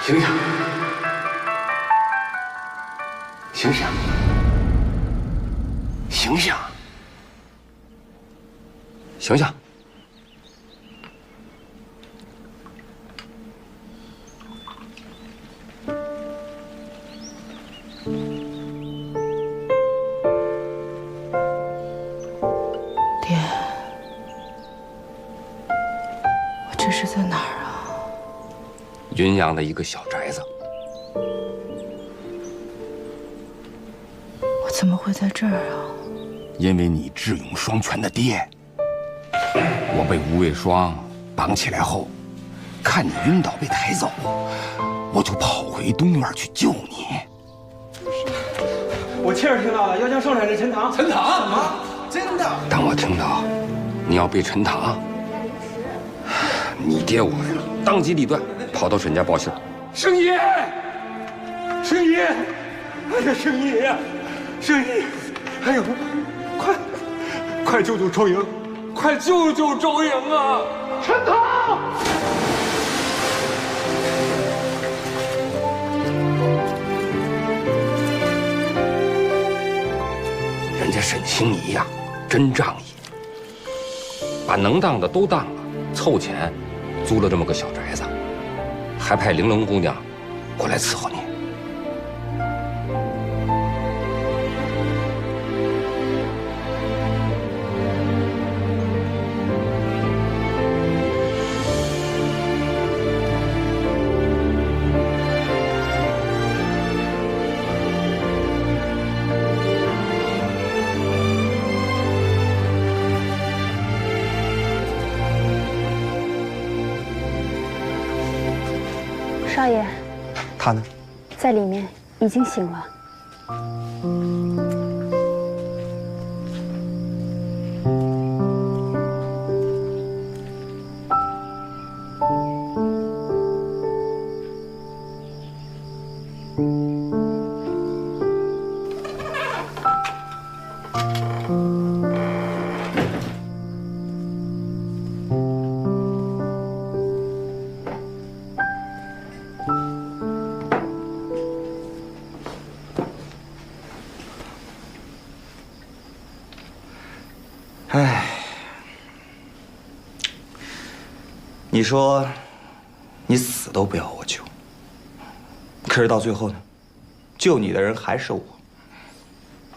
醒醒！醒醒！醒醒！醒醒！爹，我这是在哪儿啊？云阳的一个小宅子。我怎么会在这儿啊？因为你智勇双全的爹，我被吴卫双绑起来后，看你晕倒被抬走，我就跑回东院去救你。我亲耳听到的，要将盛产这陈塘。陈塘什么？真的？当我听到你要背陈塘，你爹我呀，当机立断跑到沈家报信。圣爷，圣爷，哎呀，圣爷呀，圣爷，哎呦，快救救周莹，快救救周莹啊！陈塘。人家沈清仪呀，真仗义，把能当的都当了，凑钱租了这么个小宅子，还派玲珑姑娘过来伺候你。少爷，他呢？在里面，已经醒了。唉，你说你死都不要我救，可是到最后呢，救你的人还是我。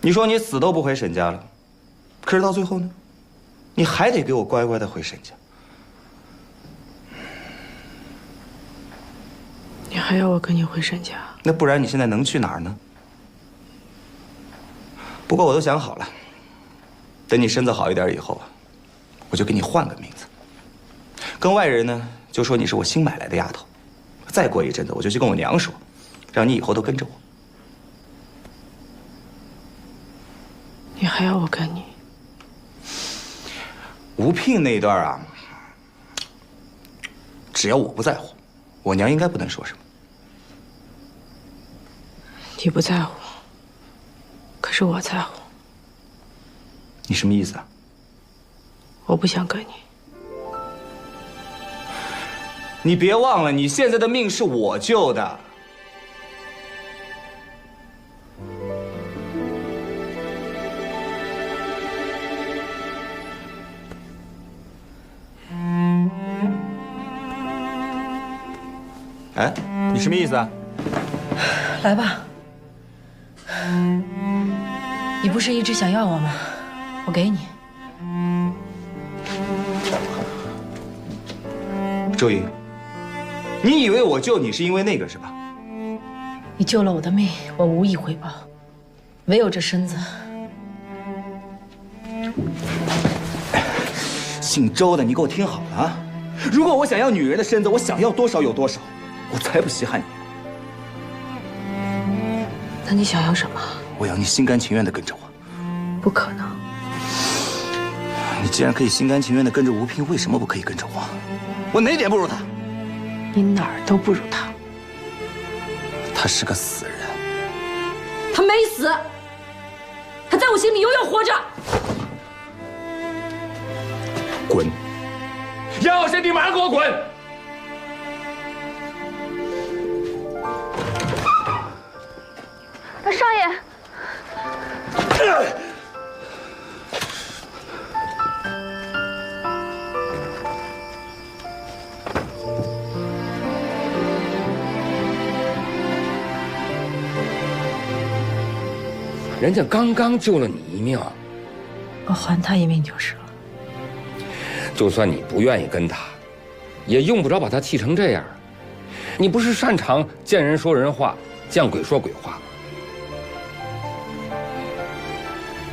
你说你死都不回沈家了，可是到最后呢，你还得给我乖乖的回沈家。你还要我跟你回沈家？那不然你现在能去哪儿呢？不过我都想好了。等你身子好一点以后啊，我就给你换个名字，跟外人呢就说你是我新买来的丫头。再过一阵子，我就去跟我娘说，让你以后都跟着我。你还要我跟你？吴聘那一段啊，只要我不在乎，我娘应该不能说什么。你不在乎，可是我在乎。你什么意思啊？我不想跟你。你别忘了，你现在的命是我救的。哎，你什么意思啊？来吧，你不是一直想要我吗？我给你。周莹，你以为我救你是因为那个是吧？你救了我的命，我无以回报，唯有这身子。姓周的，你给我听好了啊！如果我想要女人的身子，我想要多少有多少，我才不稀罕你。那你想要什么？我要你心甘情愿的跟着我。不可能。你既然可以心甘情愿的跟着吴聘，为什么不可以跟着我？我哪点不如他？你哪儿都不如他。他是个死人。他没死，他在我心里永远活着。滚！要谁你马上给我滚！人家刚刚救了你一命，我还他一命就是了。就算你不愿意跟他，也用不着把他气成这样。你不是擅长见人说人话，见鬼说鬼话？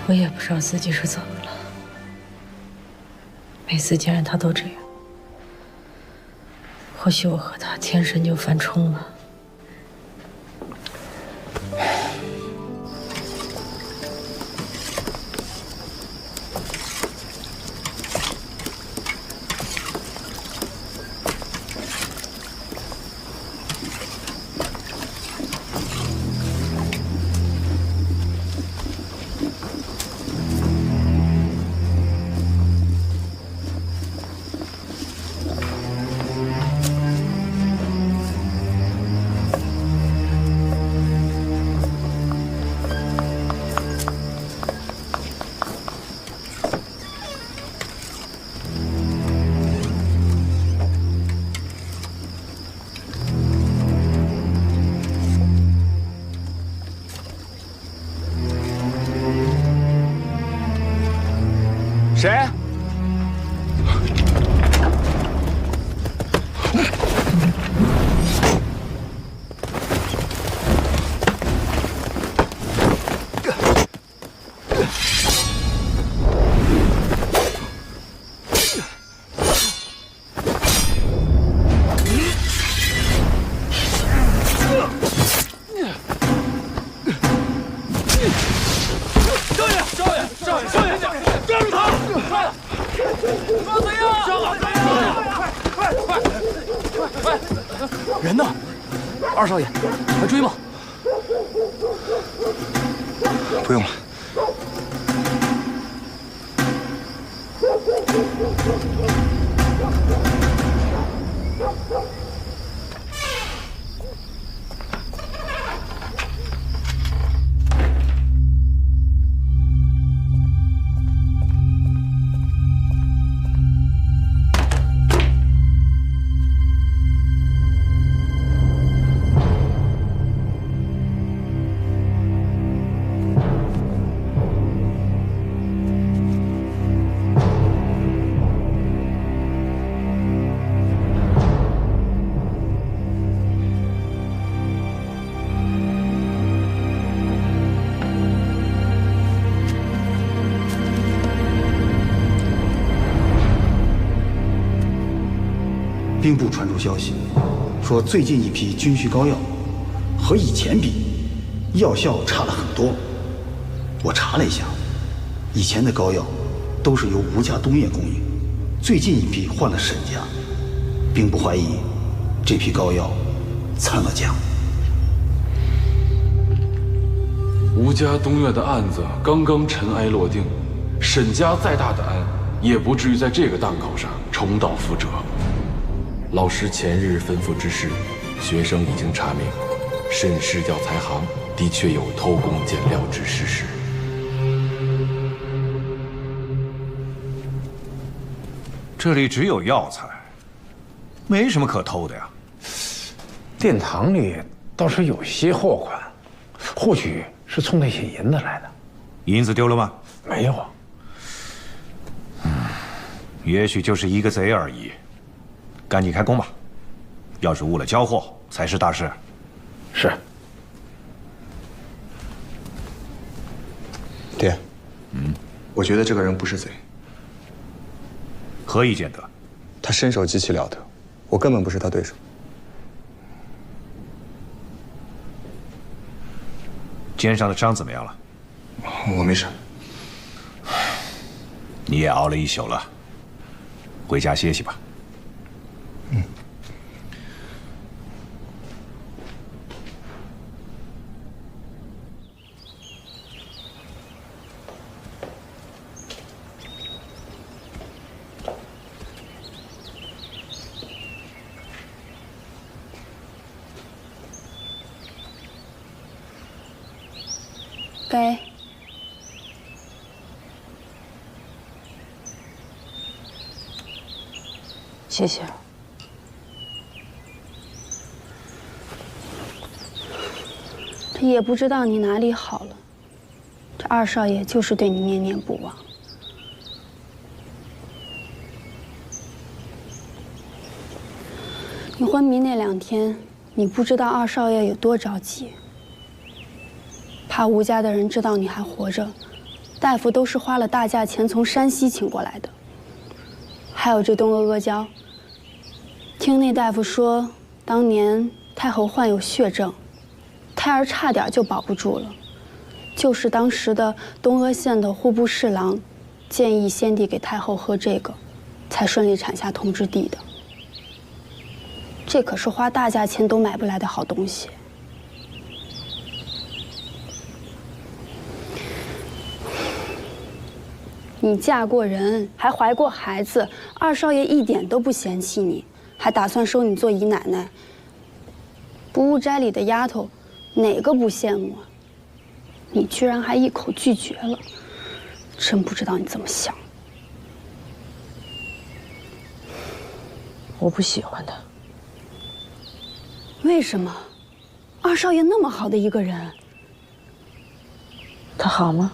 我也不知道自己是怎么了，每次见人他都这样。或许我和他天生就犯冲了。谁？人呢？二少爷，还追吗？不用了。兵部传出消息，说最近一批军需膏药和以前比，药效差了很多。我查了一下，以前的膏药都是由吴家东院供应，最近一批换了沈家。兵部怀疑这批膏药掺了假。吴家东院的案子刚刚尘埃落定，沈家再大的案，也不至于在这个档口上重蹈覆辙。老师前日吩咐之事，学生已经查明，沈氏药材行的确有偷工减料之事实。这里只有药材，没什么可偷的呀。殿堂里倒是有些货款，或许是从那些银子来的。银子丢了吗？没有。也许就是一个贼而已。赶紧开工吧，要是误了交货，才是大事。是。爹，我觉得这个人不是贼。何以见得？他身手极其了得，我根本不是他对手。肩上的伤怎么样了？我没事。你也熬了一宿了，回家歇息吧。给。谢谢。也不知道你哪里好了，二少爷就是对你念念不忘。你昏迷那2天，你不知道二少爷有多着急，怕吴家的人知道你还活着，大夫都是花了大价钱从山西请过来的。还有这东阿阿胶，听那大夫说，当年太后患有血症，胎儿差点就保不住了，就是当时的东阿县的户部侍郎建议先帝给太后喝这个，才顺利产下同治帝的。这可是花大价钱都买不来的好东西。你嫁过人，还怀过孩子，二少爷一点都不嫌弃你，还打算收你做姨奶奶。不务斋里的丫头，哪个不羡慕啊？你居然还一口拒绝了，真不知道你怎么想。我不喜欢他。为什么？二少爷那么好的一个人，他好吗？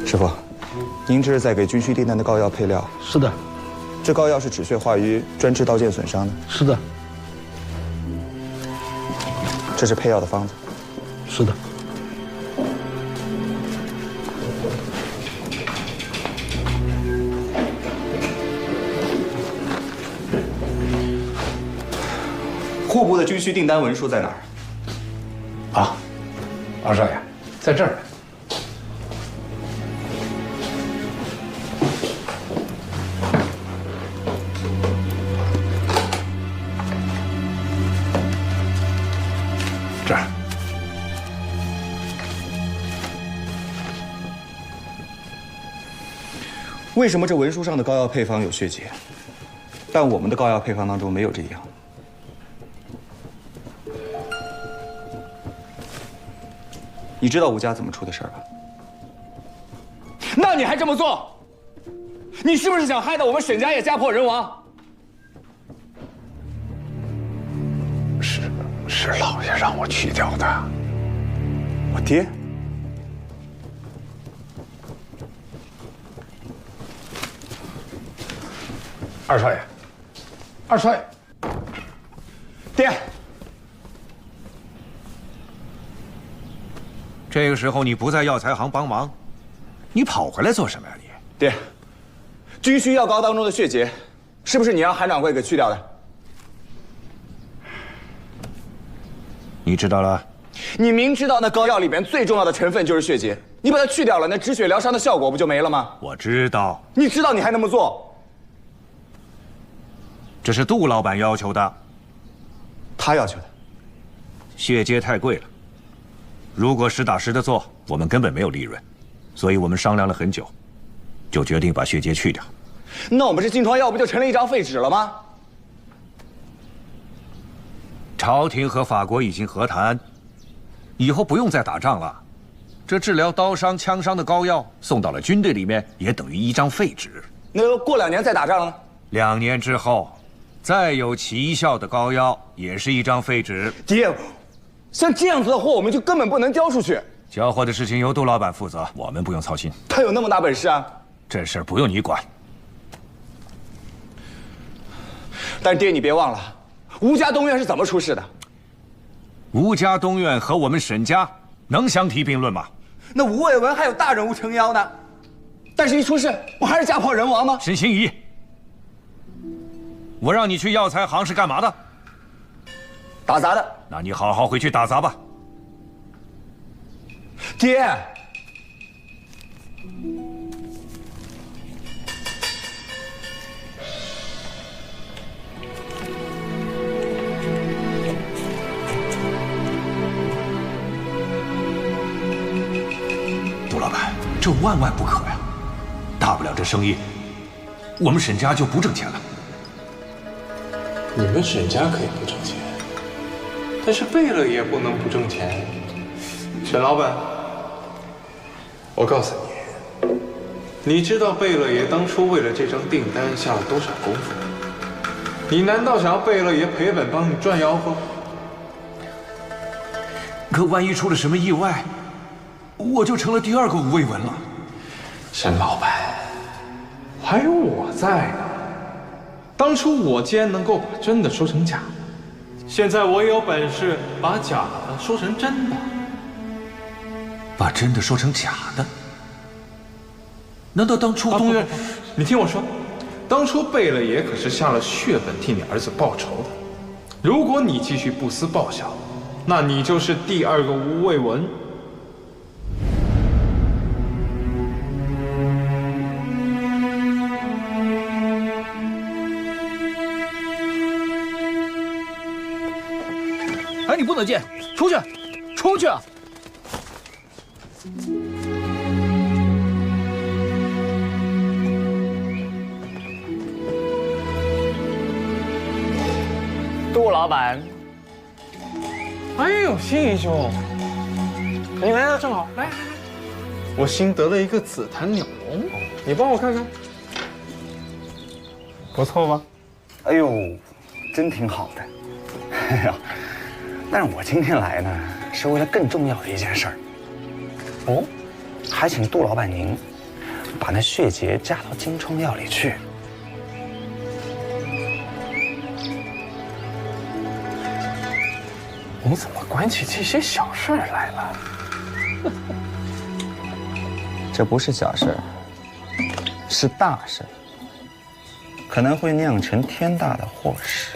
师傅，您这是在给军需订单的膏药配料？是的。这膏药是止血化瘀，专治刀剑损伤的？是的。这是配药的方子？是的。户部的军需订单文书在哪儿？啊，二少爷，在这儿呢。这儿。为什么这文书上的膏药配方有血节，但我们的膏药配方当中没有这一样？你知道吴家怎么出的事儿吧？那你还这么做，你是不是想害得我们沈家也家破人亡？是老爷让我去掉的。我爹？二少爷，二少爷，爹。这个时候你不在药材行帮忙，你跑回来做什么呀你？爹，军需药膏当中的血节，是不是你让韩掌柜给去掉的？你知道了？你明知道那膏药里边最重要的成分就是血节，你把它去掉了，那止血疗伤的效果不就没了吗？我知道。你知道你还那么做？这是杜老板要求的。他要求的。血接太贵了，如果实打实的做，我们根本没有利润，所以我们商量了很久，就决定把血接去掉。那我们这金疮药不就成了一张废纸了吗？朝廷和法国已经和谈，以后不用再打仗了。这治疗刀伤、枪伤的膏药送到了军队里面，也等于一张废纸。那过2年再打仗呢？2年之后，再有奇效的膏药，也是一张废纸。爹，像这样子的货，我们就根本不能交出去。交货的事情由杜老板负责，我们不用操心。他有那么大本事啊？这事儿不用你管。但是爹，你别忘了，吴家东院是怎么出事的？吴家东院和我们沈家能相提并论吗？那吴伟文还有大人物撑腰呢。但是一出事，不还是家破人亡吗？沈心怡，我让你去药材行是干嘛的？打杂的。那你好好回去打杂吧。爹。杜老板，这万万不可呀！大不了这生意，我们沈家就不挣钱了。你们沈家可以不挣钱，但是贝勒也不能不挣钱。沈老板，我告诉你，你知道贝勒爷当初为了这张订单下了多少功夫？你难道想要贝勒爷赔本帮你赚吆喝？可万一出了什么意外，我就成了第二个吴卫文了。沈老板，还有我在呢。当初我既然能够把真的说成假的，现在我也有本事把假的说成真的。把真的说成假的？难道当初东岳……你听我说，当初贝勒爷可是下了血本替你儿子报仇的。如果你继续不思报效，那你就是第二个吴卫文。哎，你不能进，出去，出去！杜老板，哎呦，信义兄，你来了正好，来来来，我新得了一个紫檀鸟笼，你帮我看看，不错吧？哎呦，真挺好的。哎呀，但是我今天来呢，是为了更重要的一件事儿。哦，还请杜老板您把那血节加到金疮药里去。你怎么管起这些小事儿来了？这不是小事，是大事，可能会酿成天大的祸事。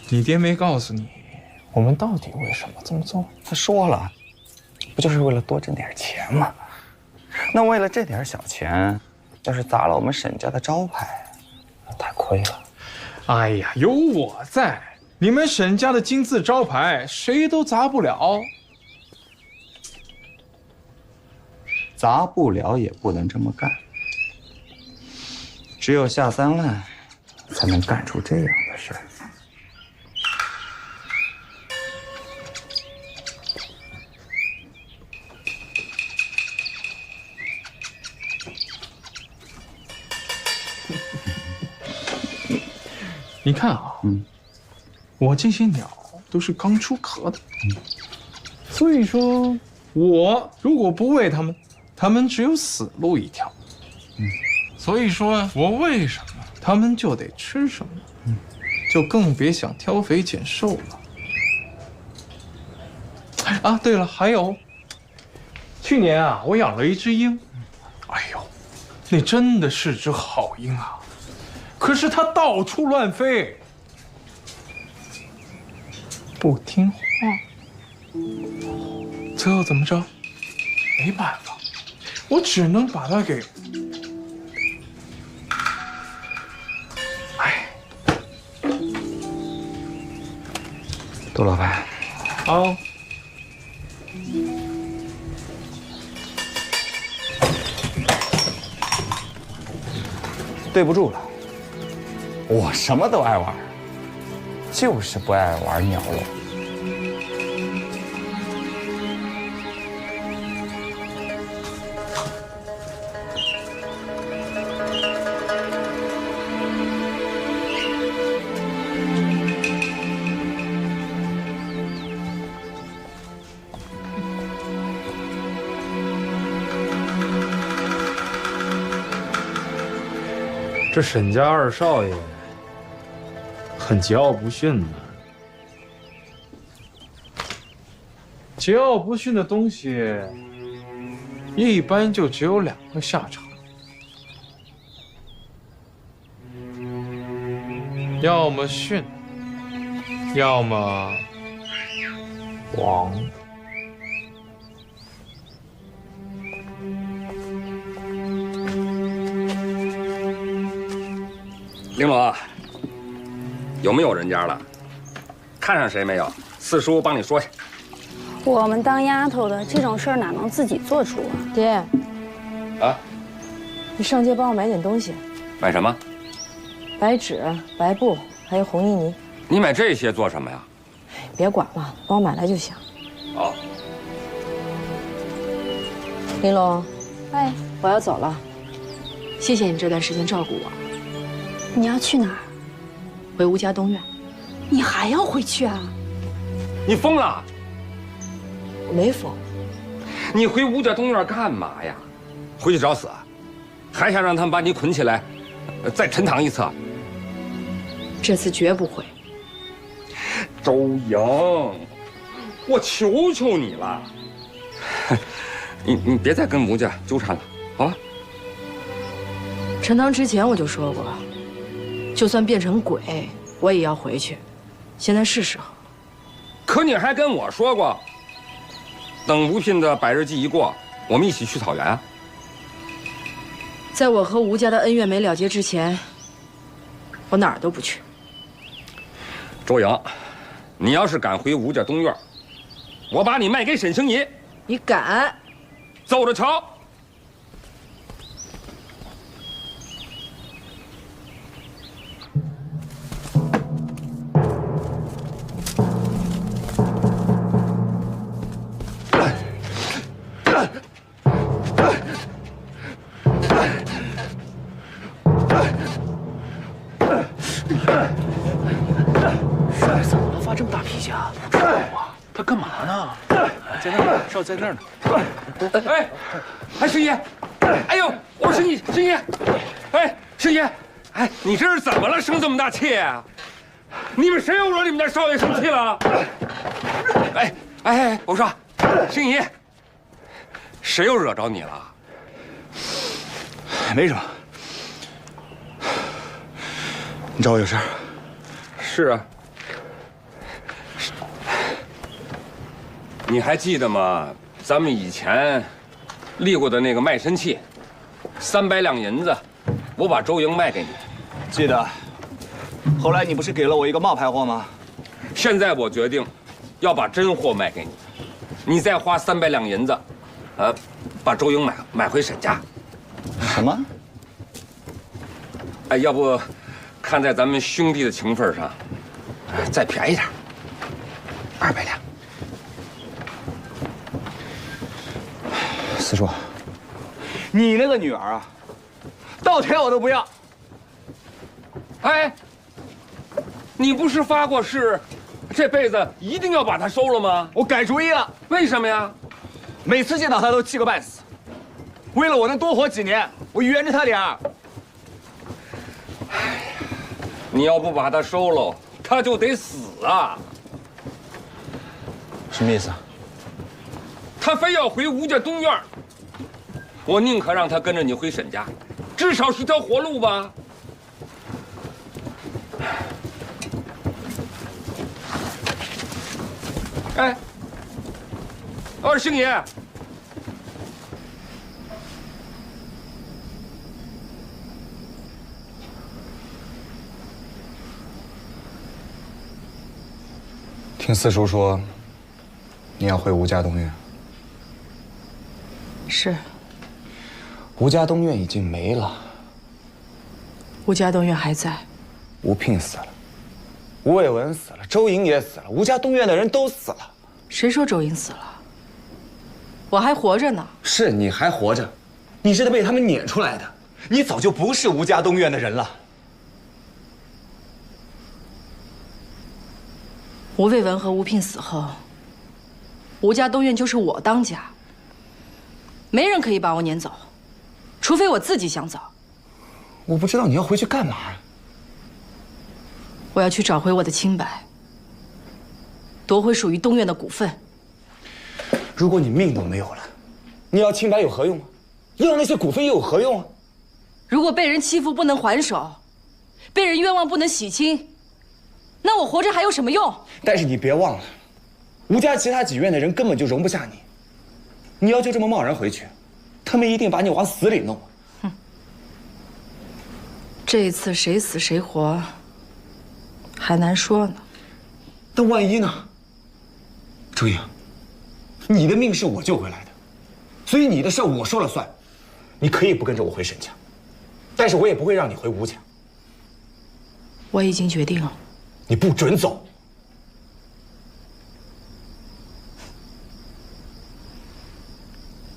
你爹没告诉你，我们到底为什么这么做？他说了，不就是为了多挣点钱吗？那为了这点小钱，要是砸了我们沈家的招牌，那太亏了。哎呀，有我在，你们沈家的金字招牌谁都砸不了。砸不了也不能这么干，只有下三滥，才能干出这样的事儿。你看啊，我这些鸟都是刚出壳的，所以说，我如果不喂它们，它们只有死路一条。所以说我喂什么，它们就得吃什么，就更别想挑肥拣瘦了。啊，对了，还有，去年啊，我养了一只鹰，哎呦，那真的是只好鹰啊。可是它到处乱飞，不听话，最后怎么着？没办法，我只能把它给……哎，杜老板，好。对不住了。我什么都爱玩，就是不爱玩鸟笼。这沈家二少爷很桀骜不驯呢。桀骜不驯的东西，一般就只有2个下场，要么殉，要么亡。玲珑，有没有人家了？看上谁没有？四叔帮你说去。我们当丫头的这种事儿哪能自己做主啊？爹，啊，你上街帮我买点东西，买什么？白纸、白布，还有红衣泥。你买这些做什么呀？别管了，帮我买来就行。哦。玲珑，哎，我要走了，谢谢你这段时间照顾我。你要去哪儿？回吴家东院。你还要回去啊？你疯了？我没疯。你回吴家东院干嘛呀？回去找死？还想让他们把你捆起来，再沉塘一次？这次绝不会。周莹，我求求你了，你别再跟吴家纠缠了，好吧？沉塘之前我就说过，就算变成鬼，我也要回去。现在是时候。可你还跟我说过，等吴聘的100日祭一过，我们一起去草原啊。在我和吴家的恩怨没了结之前，我哪儿都不去。周莹，你要是敢回吴家东院，我把你卖给沈星移。你敢？走着瞧。怎么了？发这么大脾气啊？不知道啊？他干嘛呢？在那儿，少在那儿呢。哎，星移，哎呦，我说你，星移，哎，星移，哎，你这是怎么了？生这么大气啊？你们谁又惹你们家少爷生气了？哎，我说，星移，谁又惹着你了？没什么。你找我有事？是啊。你还记得吗？咱们以前立过的那个卖身契，300两银子，我把周莹卖给你。记得。后来你不是给了我一个冒牌货吗？现在我决定要把真货卖给你，你再花300两银子，把周莹买回沈家。什么？哎，要不看在咱们兄弟的情分上，再便宜点，200两。四叔，你那个女儿啊，倒贴我都不要。哎，你不是发过誓，这辈子一定要把她收了吗？我改主意了。为什么呀？每次见到她都气个半死。为了我能多活几年，我圆着她点儿。你要不把她收了，她就得死啊！什么意思？她非要回吴家东院，我宁可让她跟着你回沈家，至少是条活路吧。哎，二星爷，听四叔说，你要回吴家东院。是。吴家东院已经没了。吴家东院还在。吴聘死了，吴伟文死了，周莹也死了，吴家东院的人都死了。谁说周莹死了？我还活着呢。是你还活着，你是被他们撵出来的，你早就不是吴家东院的人了。吴伟文和吴聘死后，吴家东院就是我当家，没人可以把我撵走，除非我自己想走。我不知道你要回去干嘛。我要去找回我的清白，夺回属于东院的股份。如果你命都没有了，你要清白有何用啊？要那些股份又有何用啊？如果被人欺负不能还手，被人冤枉不能洗清，那我活着还有什么用？但是你别忘了，吴家其他几院的人根本就容不下你。你要就这么贸然回去，他们一定把你往死里弄。哼，这一次谁死谁活还难说呢。但万一呢？周莹，你的命是我救回来的，所以你的事我说了算。你可以不跟着我回沈家，但是我也不会让你回吴家。我已经决定了，你不准走。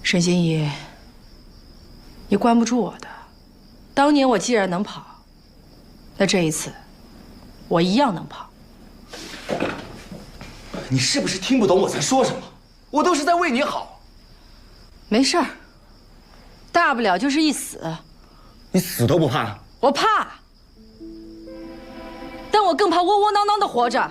沈心怡，你关不住我的。当年我既然能跑，那这一次，我一样能跑。你是不是听不懂我在说什么？我都是在为你好。没事儿，大不了就是一死。你死都不怕？我怕，但我更怕窝窝囊囊的活着。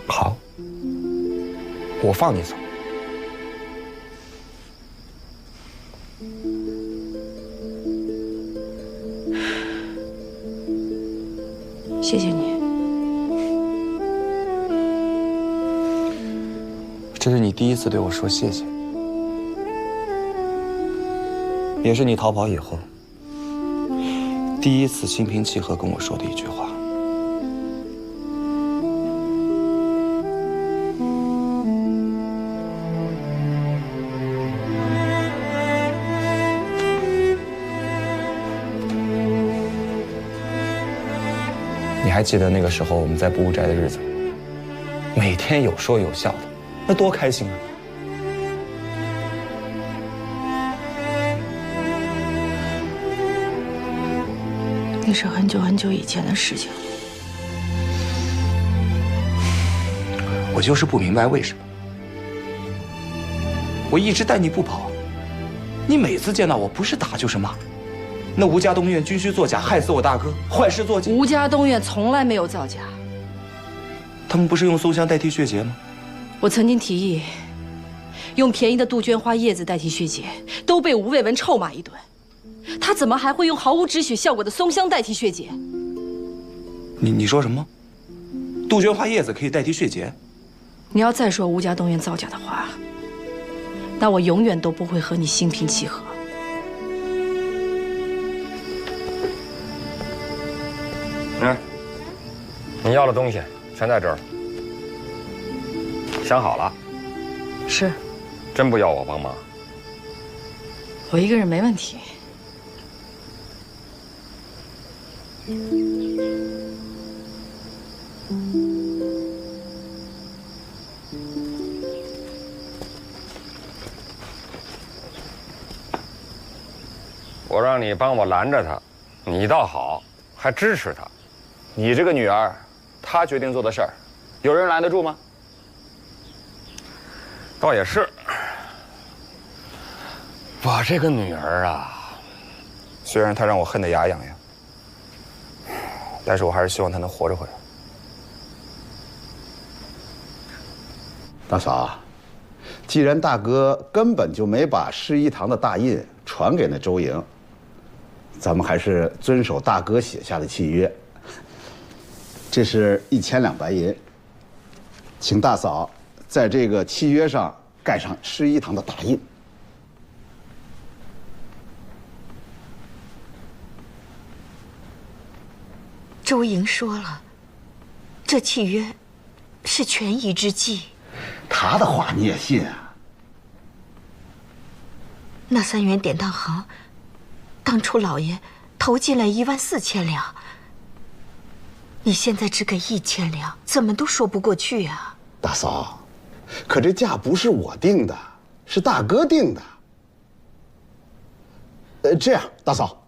好，我放你走。谢谢你。这是你第一次对我说谢谢，也是你逃跑以后第一次心平气和跟我说的一句话。你还记得那个时候我们在不务斋的日子，每天有说有笑的，那多开心啊！那是很久很久以前的事情。我就是不明白为什么，我一直带你不跑，你每次见到我不是打就是骂。那吴家东院军需作假，害死我大哥，坏事做尽。吴家东院从来没有造假。他们不是用松香代替血竭吗？我曾经提议用便宜的杜鹃花叶子代替血竭，都被吴卫文臭骂一顿。他怎么还会用毫无止血效果的松香代替血竭？你说什么？杜鹃花叶子可以代替血竭？你要再说吴家东院造假的话，那我永远都不会和你心平气和。你要的东西全在这儿。想好了？是。真不要我帮忙？我一个人没问题。我让你帮我拦着他，你倒好，还支持他。你这个女儿，她决定做的事儿，有人拦得住吗？倒也是。我这个女儿啊，虽然她让我恨得牙痒痒，但是我还是希望她能活着回来。大嫂，既然大哥根本就没把施一堂的大印传给那周莹，咱们还是遵守大哥写下的契约。这是1000两白银，请大嫂在这个契约上盖上施一堂的大印。周莹说了，这契约是权宜之计。他的话你也信啊？那3元典当行，当初老爷投进来14000两，你现在只给1000两，怎么都说不过去呀。大嫂，可这价不是我定的，是大哥定的。这样，大嫂，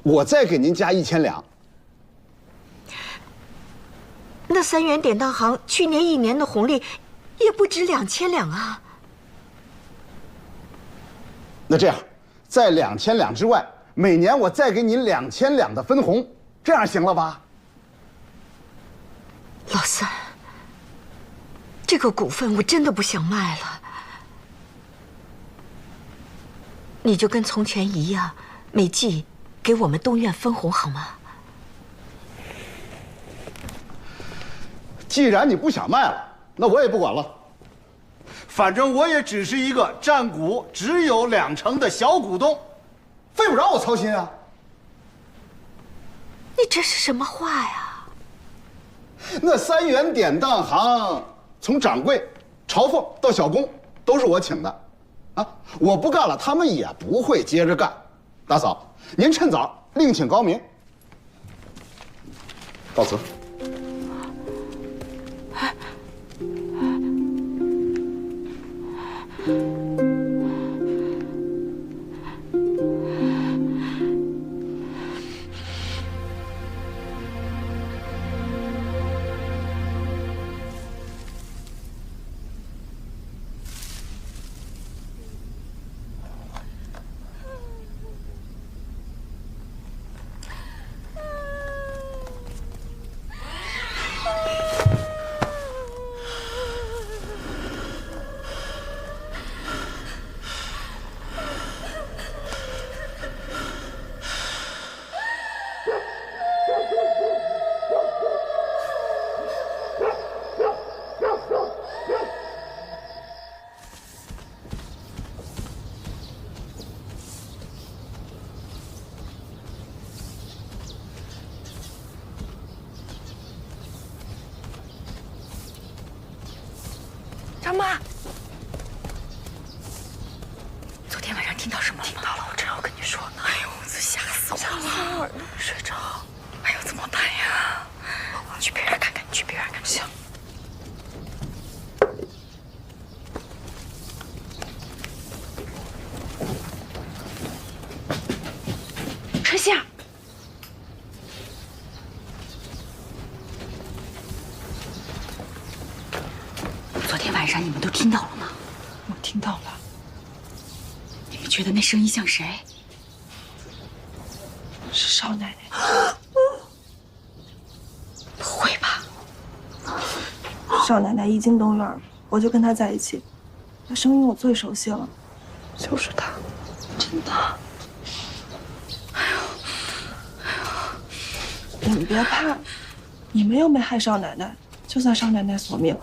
我再给您加1000两。那3元典当行去年1年的红利，也不止2000两啊。那这样，在2000两之外每年我再给你2000两的分红，这样行了吧？老三，这个股份我真的不想卖了，你就跟从前一样，每季给我们东院分红好吗？既然你不想卖了，那我也不管了。反正我也只是一个占股只有20%的小股东，费不着我操心啊。你这是什么话呀？那3元典当行，从掌柜、朝奉到小工，都是我请的，啊，我不干了，他们也不会接着干。大嫂，您趁早另请高明。告辞。张妈，昨天晚上听到什么了吗？听到了，我正要跟你说呢。哎呦，这吓死我了！睡着。哎呦，怎么办呀？你去别院看看，你去别院看看。行。春夏。昨天晚上你们都听到了吗？我听到了。你们觉得那声音像谁？是少奶奶。不会吧？少奶奶一进东院，我就跟她在一起，那声音我最熟悉了，就是她。真的？你们别怕，你们又没害少奶奶，就算少奶奶索命，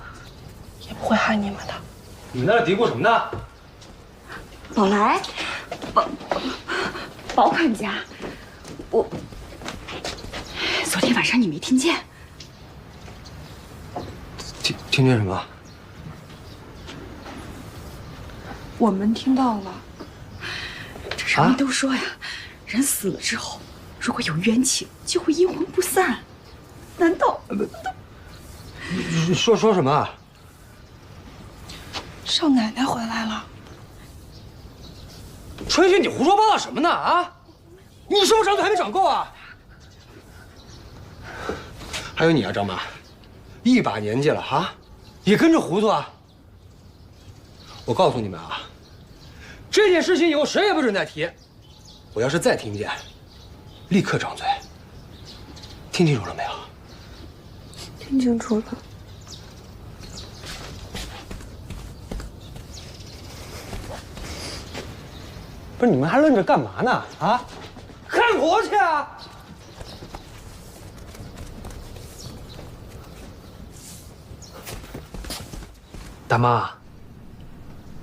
也不会害你们的。你们在那嘀咕什么呢？宝来，宝管家，昨天晚上你没听见？听见什么？我们听到了。这上面都说呀，人死了之后，如果有冤气，就会阴魂不散。难道？说什么？少奶奶回来了。春雪，你胡说八道什么呢？啊！你是不是长嘴还没长够啊？还有你啊，张妈，一把年纪了啊，也跟着糊涂啊！我告诉你们啊，这件事情以后谁也不准再提。我要是再听见，立刻掌嘴。听清楚了没有？听清楚了。不是你们还愣着干嘛呢？啊，看活去啊！大妈，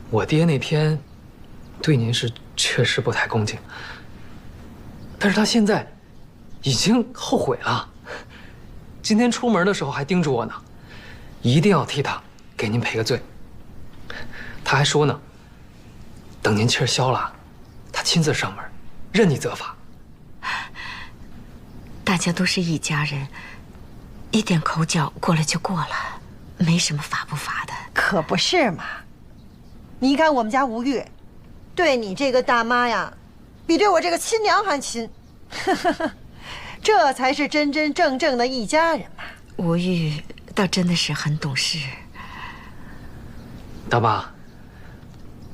我爹那天对您是确实不太恭敬，但是他现在已经后悔了。今天出门的时候还叮嘱我呢，一定要替他给您赔个罪。他还说呢，等您气儿消了，他亲自上门，任你责罚。大家都是一家人，一点口角过了就过了，没什么罚不罚的。可不是嘛！你看我们家吴玉，对你这个大妈呀，比对我这个亲娘还亲。这才是真真正正的一家人嘛。吴玉倒真的是很懂事。大妈，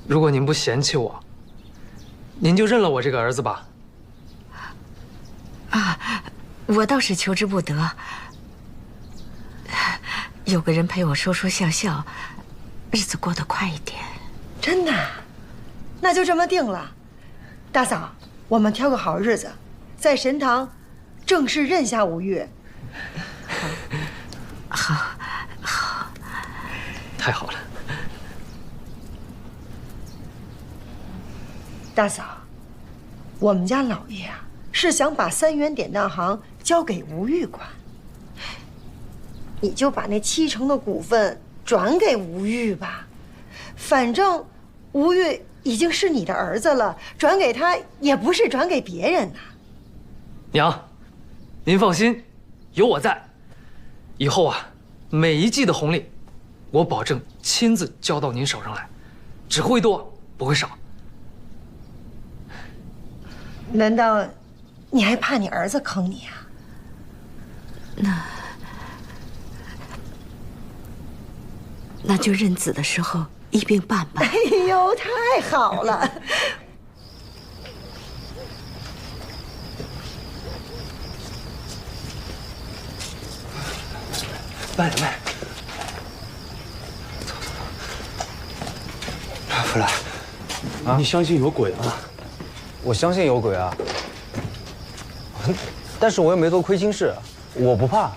如果您不嫌弃我，您就认了我这个儿子吧。我倒是求之不得。有个人陪我说说笑笑，日子过得快一点。真的？那就这么定了。大嫂，我们挑个好日子，在神堂正式认下吴越。好，太好了。大嫂，我们家老爷啊，是想把3元典当行交给吴玉管，你就把那70%的股份转给吴玉吧，反正吴玉已经是你的儿子了，转给他也不是转给别人呐。娘，您放心，有我在，以后啊，每一季的红利，我保证亲自交到您手上来，只会多不会少。难道你还怕你儿子坑你啊？那就认子的时候一并办吧。哎呦，太好了！慢点，走。福来，你相信有鬼吗？我相信有鬼啊，但是我又没做亏心事，我不怕。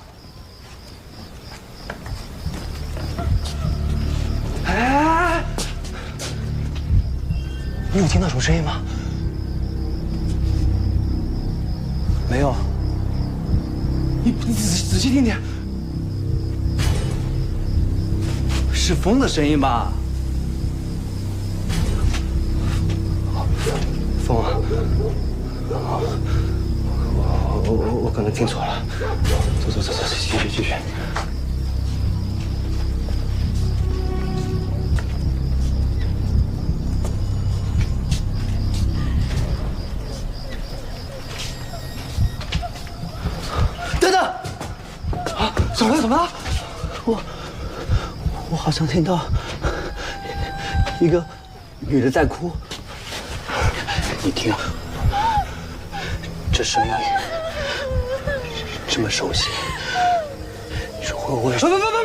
哎，你有听到什么声音吗？没有。你仔细听听，是风的声音吧？风啊！我可能听错了。走，继续。等等！啊，怎么了？我好像听到一个女的在哭。你听，这声音这么熟悉，你说会不会？不！